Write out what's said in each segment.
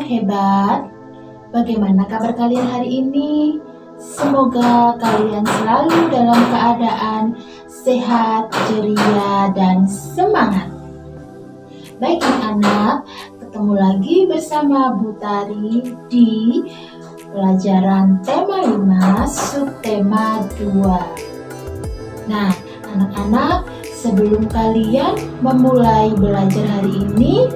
hebat, bagaimana kabar kalian hari ini? Semoga kalian selalu dalam keadaan sehat, ceria, dan semangat. Baik anak-anak, ketemu lagi bersama Bu Tari di pelajaran tema 5, subtema 2. Nah, anak-anak, sebelum kalian memulai belajar hari ini,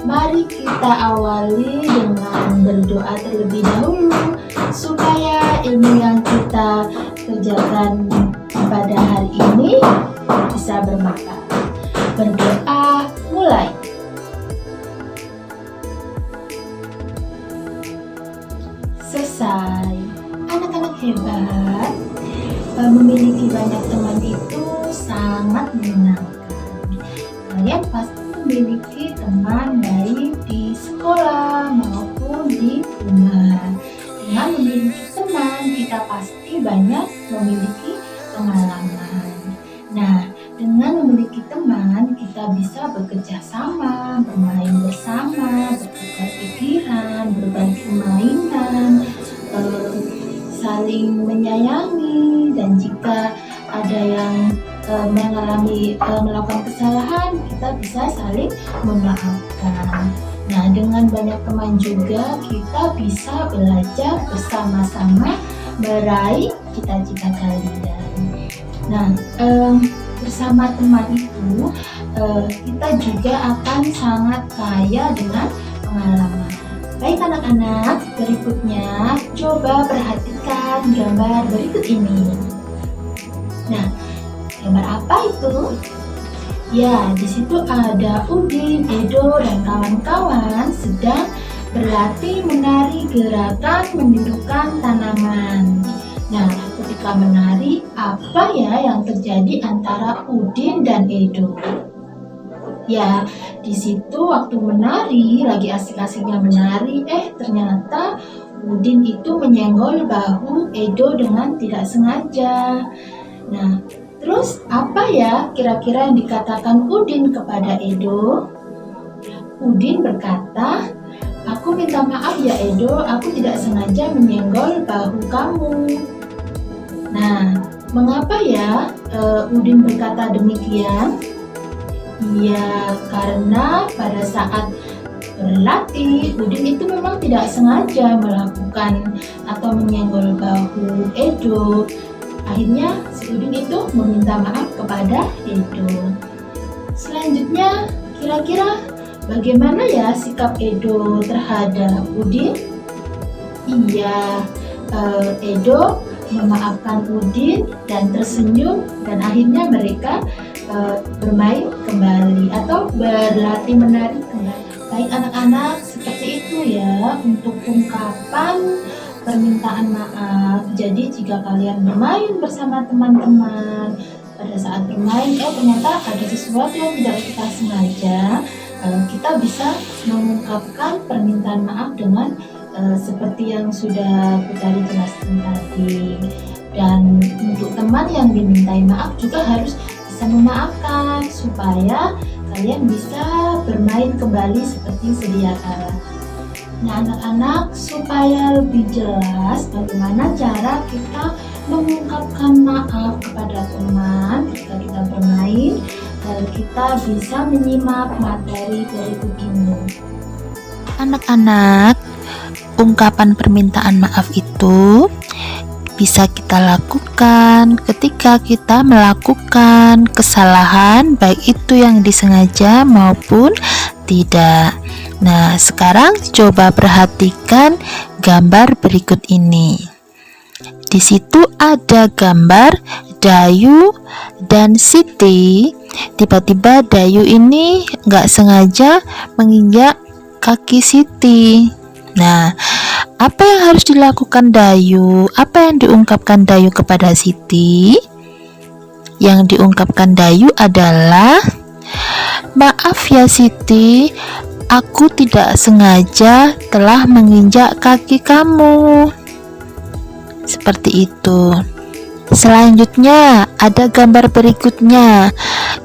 mari kita awali dengan berdoa terlebih dahulu supaya ilmu yang kita kerjakan pada hari ini bisa bermanfaat. Berdoa mulai. Selesai. Anak-anak hebat, memiliki banyak teman itu sangat menyenangkan. Kalian pasti memiliki teman baik di sekolah maupun di rumah. Dengan memiliki teman, kita pasti banyak memiliki pengalaman. Nah, dengan memiliki teman, kita bisa bekerja sama, bermain bersama, bertukar pikiran, berbagi mainan, saling menyayangi, dan jika ada yang melakukan kesalahan, kita bisa saling memaafkan. Nah, dengan banyak teman juga kita bisa belajar bersama-sama meraih cita-cita kalian. Nah, bersama teman itu kita juga akan sangat kaya dengan pengalaman. Baik anak-anak, berikutnya coba perhatikan gambar berikut ini. Nah, gambar apa itu? Ya, di situ ada Udin, Edo, dan kawan-kawan sedang berlatih menari gerakan menirukan tanaman. Nah, ketika menari, apa ya yang terjadi antara Udin dan Edo? Ya, di situ waktu menari, lagi asik-asiknya menari, ternyata Udin itu menyenggol bahu Edo dengan tidak sengaja. Nah, terus apa ya kira-kira yang dikatakan Udin kepada Edo? Udin berkata, "Aku minta maaf ya Edo, aku tidak sengaja menyenggol bahu kamu." Nah, mengapa ya Udin berkata demikian? Ya, karena pada saat berlatih, Udin itu memang tidak sengaja melakukan atau menyenggol bahu Edo. Akhirnya si Udin itu meminta maaf kepada Edo. Selanjutnya, kira-kira bagaimana ya sikap Edo terhadap Udin? Iya, Edo memaafkan Udin dan tersenyum, dan akhirnya mereka bermain kembali atau berlatih menari kembali. Baik anak-anak, seperti itu ya untuk ungkapan permintaan maaf. Jadi jika kalian bermain bersama teman-teman, pada saat bermain ternyata ada sesuatu yang tidak kita sengaja, kita bisa mengungkapkan permintaan maaf dengan seperti yang sudah kita jelaskan tadi. Dan untuk teman yang dimintai maaf juga harus bisa memaafkan supaya kalian bisa bermain kembali seperti sedia kala. Nah anak-anak, supaya lebih jelas bagaimana cara kita mengungkapkan maaf kepada teman ketika kita bermain, kita bisa menyimak materi berikut ini. Anak-anak, ungkapan permintaan maaf itu bisa kita lakukan ketika kita melakukan kesalahan, baik itu yang disengaja maupun tidak. Nah, sekarang coba perhatikan gambar berikut ini. Di situ ada gambar Dayu dan Siti. Tiba-tiba Dayu ini nggak sengaja menginjak kaki Siti. Nah, apa yang harus dilakukan Dayu? Apa yang diungkapkan Dayu kepada Siti? Yang diungkapkan Dayu adalah, "Maaf ya Siti, aku tidak sengaja telah menginjak kaki kamu." Seperti itu. Selanjutnya ada gambar berikutnya,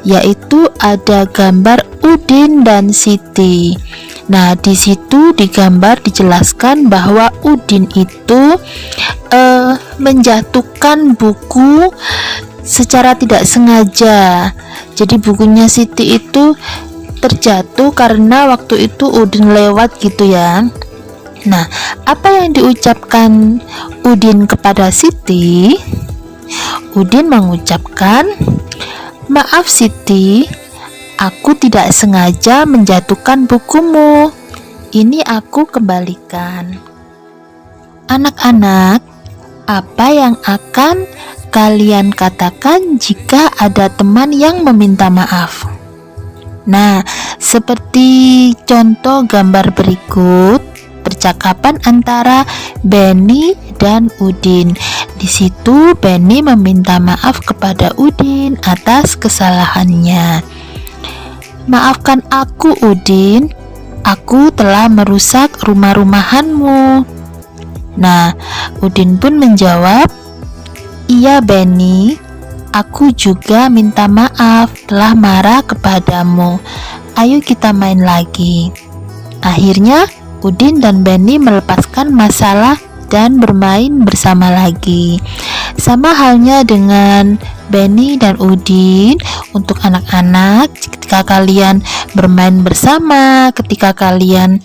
yaitu ada gambar Udin dan Siti. Nah, di situ digambar dijelaskan bahwa Udin itu menjatuhkan buku secara tidak sengaja. Jadi bukunya Siti itu terjatuh karena waktu itu Udin lewat gitu ya. Nah, apa yang diucapkan Udin kepada Siti? Udin mengucapkan, "Maaf Siti, aku tidak sengaja menjatuhkan bukumu. Ini aku kembalikan." Anak-anak, apa yang akan kalian katakan jika ada teman yang meminta maaf? Nah, seperti contoh gambar berikut, percakapan antara Benny dan Udin. Di situ Benny meminta maaf kepada Udin atas kesalahannya. "Maafkan aku, Udin. Aku telah merusak rumah-rumahanmu." Nah, Udin pun menjawab, "Iya Benny, aku juga minta maaf telah marah kepadamu. Ayo kita main lagi." Akhirnya Udin dan Benny melepaskan masalah dan bermain bersama lagi. Sama halnya dengan Benny dan Udin, untuk anak-anak, ketika kalian bermain bersama, ketika kalian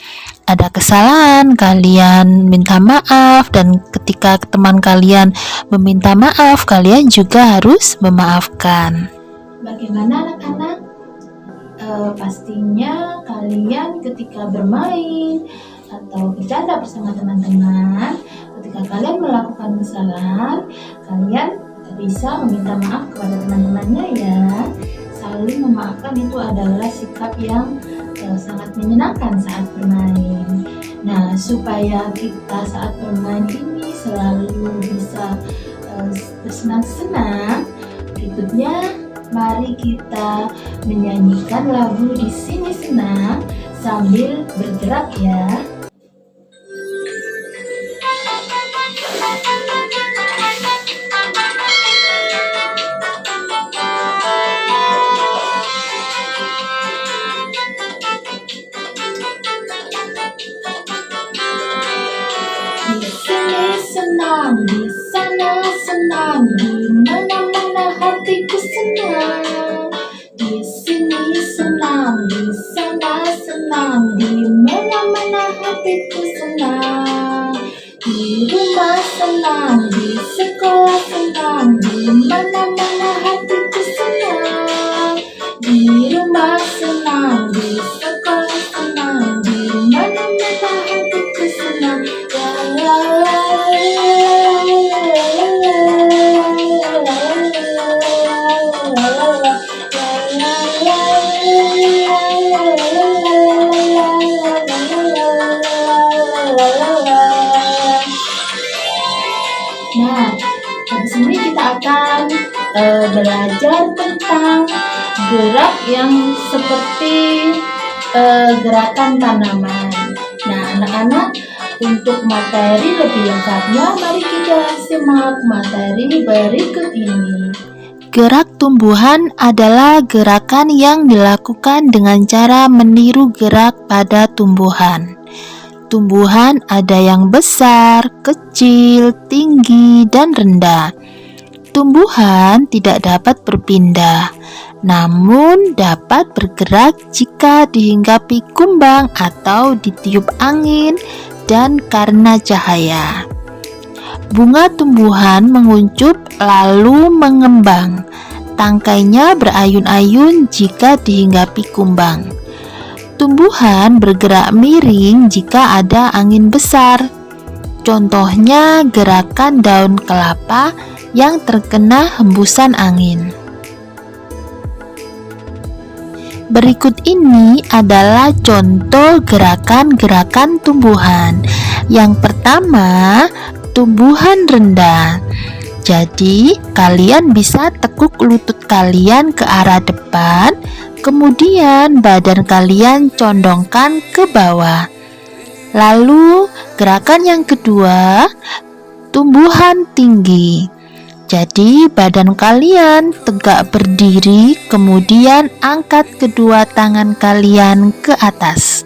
ada kesalahan, kalian minta maaf, dan ketika teman kalian meminta maaf, kalian juga harus memaafkan. Bagaimana anak-anak? Pastinya kalian ketika bermain atau bercanda bersama teman-teman, ketika kalian melakukan kesalahan, kalian bisa meminta maaf kepada teman-temannya ya. Saling memaafkan itu adalah sikap yang sangat menyenangkan saat bermain. Nah, supaya kita saat bermain ini selalu bisa bersenang-senang, berikutnya mari kita menyanyikan lagu Di Sini Senang sambil bergerak ya. Di sini senang, di sana senang, di mana-mana hatiku senang. Di sini senang, di sana senang, di mana-mana hatiku senang. Di rumah senang, di sekolah senang, di mana-mana hatiku senang. Di rumah senang, di sekolah senang, di mana-mana hatiku senang. Nah, habis ini kita akan belajar tentang gerak yang seperti gerakan tanaman. Nah, anak-anak, untuk materi lebih lengkapnya, mari kita simak materi berikut ini. Gerak tumbuhan adalah gerakan yang dilakukan dengan cara meniru gerak pada tumbuhan. Tumbuhan ada yang besar, kecil, tinggi, dan rendah. Tumbuhan tidak dapat berpindah, namun dapat bergerak jika dihinggapi kumbang atau ditiup angin dan karena cahaya. Bunga tumbuhan menguncup lalu mengembang. Tangkainya berayun-ayun jika dihinggapi kumbang. Tumbuhan bergerak miring jika ada angin besar. Contohnya gerakan daun kelapa yang terkena hembusan angin. Berikut ini adalah contoh gerakan-gerakan tumbuhan. Yang pertama, tumbuhan rendah. Jadi, kalian bisa tekuk lutut kalian ke arah depan, kemudian badan kalian condongkan ke bawah. Lalu, gerakan yang kedua, tumbuhan tinggi. Jadi, badan kalian tegak berdiri, kemudian angkat kedua tangan kalian ke atas.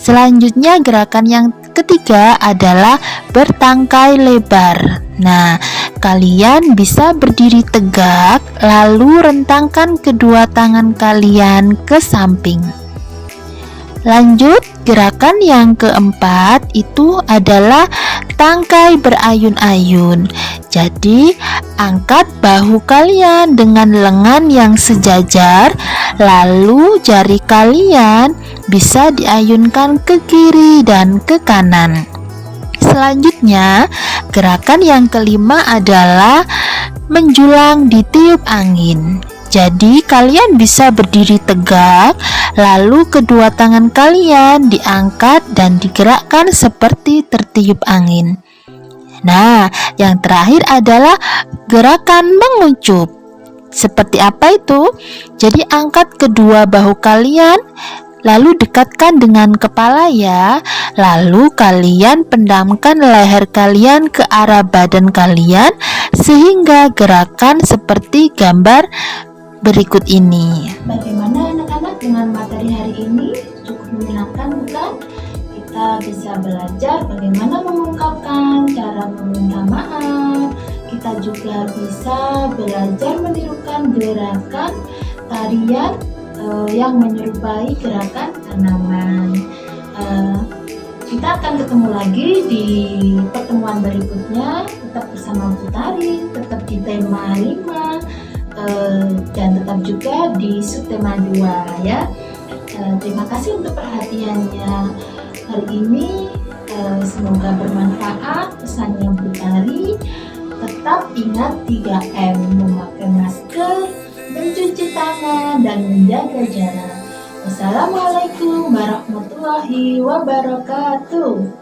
Selanjutnya gerakan yang ketiga adalah bertangkai lebar. Nah, kalian bisa berdiri tegak, lalu rentangkan kedua tangan kalian ke samping. Lanjut, gerakan yang keempat itu adalah tangkai berayun-ayun. Jadi, angkat bahu kalian dengan lengan yang sejajar, lalu jari kalian bisa diayunkan ke kiri dan ke kanan. Selanjutnya, gerakan yang kelima adalah menjulang ditiup angin. Jadi kalian bisa berdiri tegak, lalu kedua tangan kalian diangkat dan digerakkan seperti tertiup angin. Nah, yang terakhir adalah gerakan mengucup. Seperti apa itu? Jadi angkat kedua bahu kalian, lalu dekatkan dengan kepala ya. Lalu kalian pendamkan leher kalian ke arah badan kalian sehingga gerakan seperti gambar berikut ini. Bagaimana anak-anak dengan materi hari ini? Cukup menyenangkan bukan? Kita bisa belajar bagaimana mengungkapkan, cara meminta maaf. Kita juga bisa belajar menirukan gerakan tarian yang menyerupai gerakan tanaman. Kita akan ketemu lagi di pertemuan berikutnya. Tetap bersama Bu Tari, tetap di tema 5 dan tetap juga di subtema 2 ya. Terima kasih untuk perhatiannya hari ini. Semoga bermanfaat pesannya Bu Tari. Tetap ingat 3M, memakai masker, mencuci tangan, dan menjaga jarak. Wassalamualaikum warahmatullahi wabarakatuh.